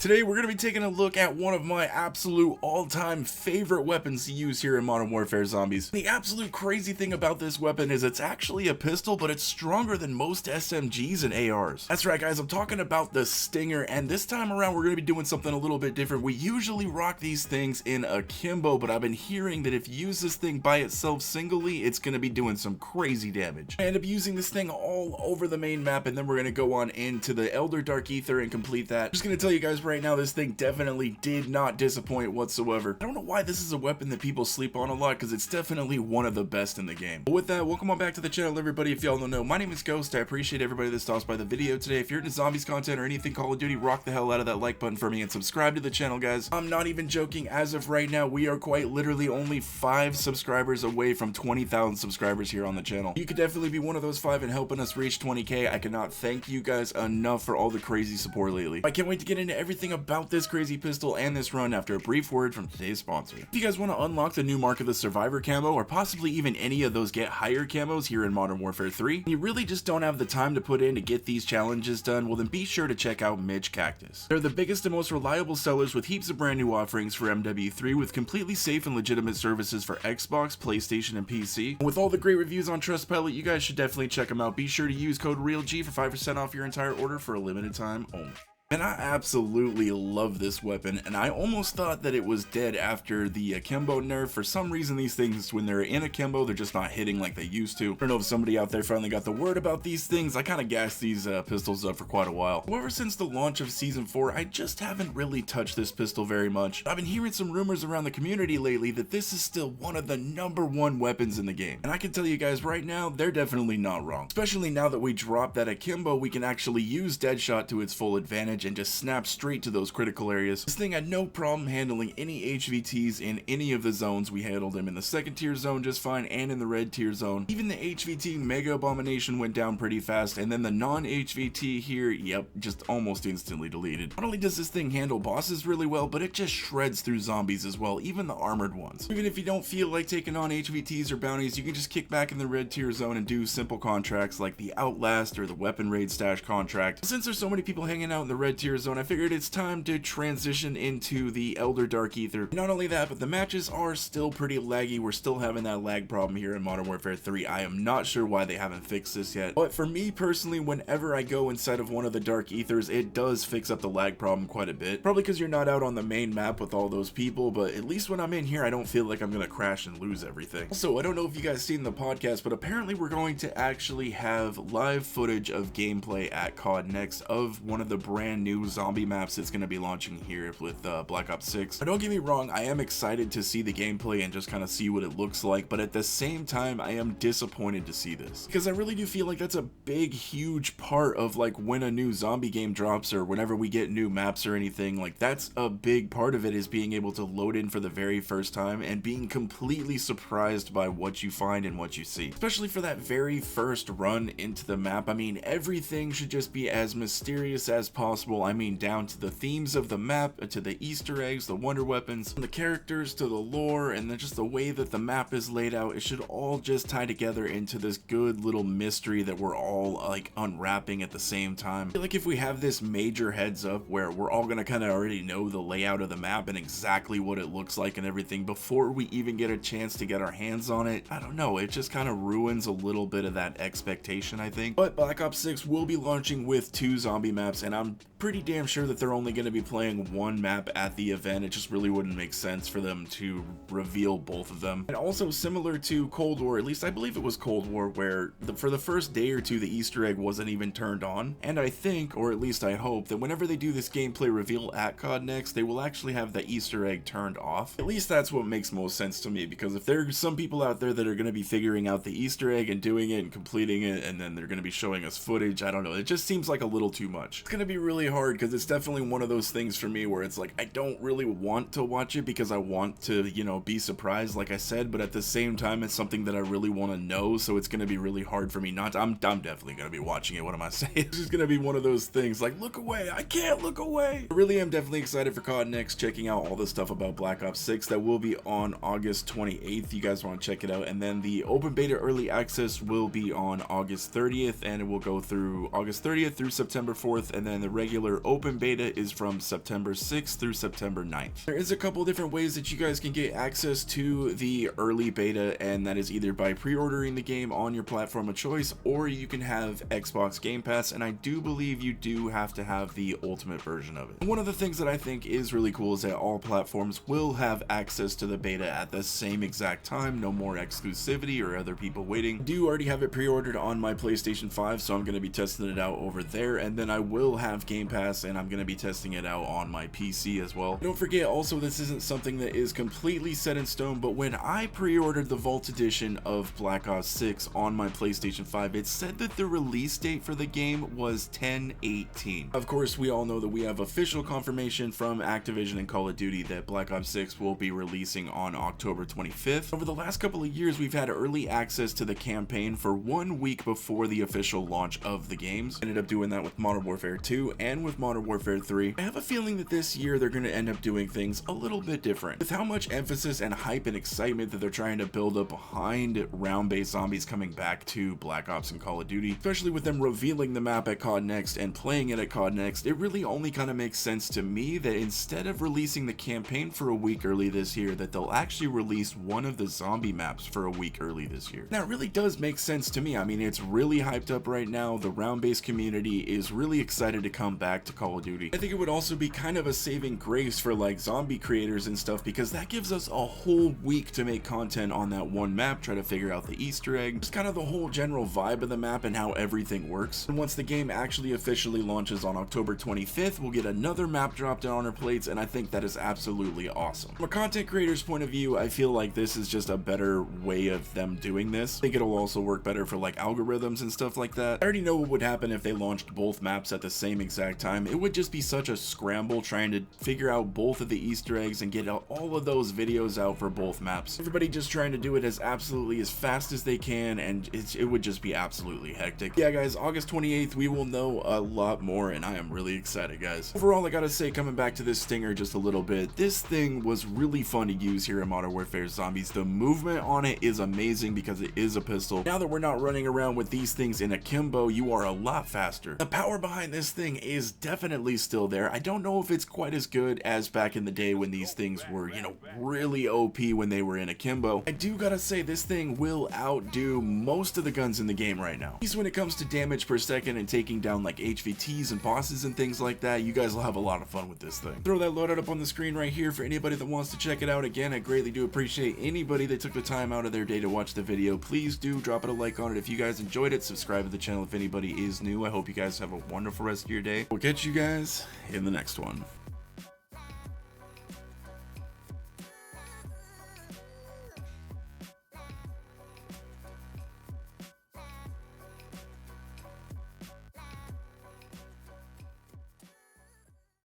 Today we're going to be taking a look at one of my absolute all-time favorite weapons to use here in Modern Warfare Zombies. The absolute crazy thing about this weapon is it's actually a pistol, but it's stronger than most SMGs and ARs. That's right guys, I'm talking about the Stinger, and this time around we're going to be doing something a little bit different. We usually rock these things in akimbo, but I've been hearing that if you use this thing by itself singly, it's going to be doing some crazy damage. I end up using this thing all over the main map, and then we're going to go on into the Elder Dark Aether and complete that. I'm just going to tell you guys right now, this thing definitely did not disappoint whatsoever. I don't know why this is a weapon that people sleep on a lot, because it's definitely one of the best in the game. But with that, welcome on back to the channel, everybody. If y'all don't know, my name is Ghost. I appreciate everybody that stops by the video today. If you're into zombies content or anything Call of Duty, rock the hell out of that like button for me and subscribe to the channel, guys. I'm not even joking. As of right now, we are quite literally only 5 subscribers away from 20,000 subscribers here on the channel. You could definitely be one of those 5 in helping us reach 20k. I cannot thank you guys enough for all the crazy support lately. I can't wait to get into everything about this crazy pistol and this run after a brief word from today's sponsor. If you guys want to unlock the new Mark of the Survivor camo, or possibly even any of those get higher camos here in Modern Warfare 3, and you really just don't have the time to put in to get these challenges done, well then be sure to check out Midge Cactus. They're the biggest and most reliable sellers with heaps of brand new offerings for MW3, with completely safe and legitimate services for Xbox, PlayStation, and PC. And with all the great reviews on Trustpilot, you guys should definitely check them out. Be sure to use code REALG for 5% off your entire order for a limited time only. And I absolutely love this weapon, and I almost thought that it was dead after the akimbo nerf. For some reason, these things, when they're in akimbo, they're just not hitting like they used to. I don't know if somebody out there finally got the word about these things. I kind of gassed these pistols up for quite a while. However, since the launch of Season 4, I just haven't really touched this pistol very much. I've been hearing some rumors around the community lately that this is still one of the #1 weapons in the game. And I can tell you guys right now, they're definitely not wrong. Especially now that we dropped that akimbo, we can actually use Deadshot to its full advantage and just snap straight to those critical areas. This thing had no problem handling any HVTs in any of the zones. We handled them in the 2nd tier zone just fine, and in the red tier zone. Even the HVT Mega Abomination went down pretty fast, and then the non-HVT here, yep, just almost instantly deleted. Not only does this thing handle bosses really well, but it just shreds through zombies as well, even the armored ones. Even if you don't feel like taking on HVTs or bounties, you can just kick back in the red tier zone and do simple contracts like the Outlast or the Weapon Raid Stash contract. Since there's so many people hanging out in the red tier zone, I figured it's time to transition into the Elder Dark Aether. Not only that, but the matches are still pretty laggy. We're still having that lag problem here in Modern Warfare 3. I am not sure why they haven't fixed this yet, but for me personally, whenever I go inside of one of the Dark Aethers, it does fix up the lag problem quite a bit. Probably because you're not out on the main map with all those people, but at least when I'm in here, I don't feel like I'm gonna crash and lose everything. Also, I don't know if you guys seen the podcast, but apparently we're going to actually have live footage of gameplay at COD Next of one of the brand new zombie maps it's going to be launching here with Black Ops 6. But don't get me wrong, I am excited to see the gameplay and just kind of see what it looks like, but at the same time, I am disappointed to see this, because I really do feel like that's a big, huge part of like when a new zombie game drops, or whenever we get new maps or anything, like that's a big part of it, is being able to load in for the very first time and being completely surprised by what you find and what you see. Especially for that very first run into the map, I mean, everything should just be as mysterious as possible. I mean, down to the themes of the map, to the Easter eggs, the wonder weapons, from the characters to the lore, and then just the way that the map is laid out. It should all just tie together into this good little mystery that we're all like unwrapping at the same time. I feel like if we have this major heads up where we're all gonna kind of already know the layout of the map and exactly what it looks like and everything before we even get a chance to get our hands on it, I don't know, it just kind of ruins a little bit of that expectation, I think. But Black Ops 6 will be launching with 2 zombie maps, and I'm pretty damn sure that they're only going to be playing 1 map at the event. It just really wouldn't make sense for them to reveal both of them. And also similar to Cold War, at least I believe it was Cold War, where for the first day or two the Easter egg wasn't even turned on. And I think, or at least I hope, that whenever they do this gameplay reveal at COD Next, they will actually have the Easter egg turned off. At least that's what makes most sense to me, because if there's some people out there that are going to be figuring out the Easter egg and doing it and completing it, and then they're going to be showing us footage, I don't know, it just seems like a little too much. It's going to be really hard, because it's definitely one of those things for me where it's like I don't really want to watch it because I want to, you know, be surprised like I said, but at the same time it's something that I really want to know, so it's going to be really hard for me not to. I'm definitely going to be watching it. What am I saying? It's just going to be one of those things like, look away, I can't look away. I really am definitely excited for COD Next, checking out all the stuff about Black Ops 6 that will be on August 28th. You guys want to check it out, and then the open beta early access will be on August 30th, and it will go through August 30th through September 4th, and then the regular regular open beta is from September 6th through September 9th. There is a couple different ways that you guys can get access to the early beta, and that is either by pre-ordering the game on your platform of choice, or you can have Xbox Game Pass, and I do believe you do have to have the ultimate version of it. And one of the things that I think is really cool is that all platforms will have access to the beta at the same exact time, no more exclusivity or other people waiting. I do already have it pre-ordered on my PlayStation 5, so I'm going to be testing it out over there, and then I will have Game Pass, and I'm going to be testing it out on my PC as well. Don't forget also, this isn't something that is completely set in stone, but when I pre-ordered the Vault Edition of Black Ops 6 on my PlayStation 5, it said that the release date for the game was 10/18. Of course, we all know that we have official confirmation from Activision and Call of Duty that Black Ops 6 will be releasing on October 25th. Over the last couple of years, we've had early access to the campaign for 1 week before the official launch of the games. Ended up doing that with Modern Warfare 2 and with Modern Warfare 3. I have a feeling that this year they're going to end up doing things a little bit different. With how much emphasis and hype and excitement that they're trying to build up behind round-based zombies coming back to Black Ops and Call of Duty, especially with them revealing the map at COD Next and playing it at COD Next, it really only kind of makes sense to me that instead of releasing the campaign for a week early this year, that they'll actually release one of the zombie maps for a week early this year. Now, it really does make sense to me. I mean, it's really hyped up right now. The round-based community is really excited to come back to Call of Duty. I think it would also be kind of a saving grace for like zombie creators and stuff, because that gives us a whole week to make content on that one map, try to figure out the Easter egg, just kind of the whole general vibe of the map and how everything works. And once the game actually officially launches on October 25th, we'll get another map dropped on our plates, and I think that is absolutely awesome. From a content creator's point of view, I feel like this is just a better way of them doing this. I think it'll also work better for like algorithms and stuff like that. I already know what would happen if they launched both maps at the same exact time. It would just be such a scramble trying to figure out both of the Easter eggs and get all of those videos out for both maps. Everybody just trying to do it as absolutely as fast as they can, and it would just be absolutely hectic. Yeah guys, August 28th we will know a lot more, and I am really excited, guys. Overall, I gotta say, coming back to this stinger just a little bit, this thing was really fun to use here in Modern Warfare Zombies. The movement on it is amazing because it is a pistol. Now that we're not running around with these things in akimbo, you are a lot faster. The power behind this thing is definitely still there. I don't know if it's quite as good as back in the day when these things were, you know, really OP when they were in akimbo. I do gotta say, this thing will outdo most of the guns in the game right now. At least when it comes to damage per second and taking down like HVTs and bosses and things like that, you guys will have a lot of fun with this thing. Throw that loadout up on the screen right here for anybody that wants to check it out. Again, I greatly do appreciate anybody that took the time out of their day to watch the video. Please do drop it a like on it if you guys enjoyed it. Subscribe to the channel if anybody is new. I hope you guys have a wonderful rest of your day. We'll catch you guys in the next one.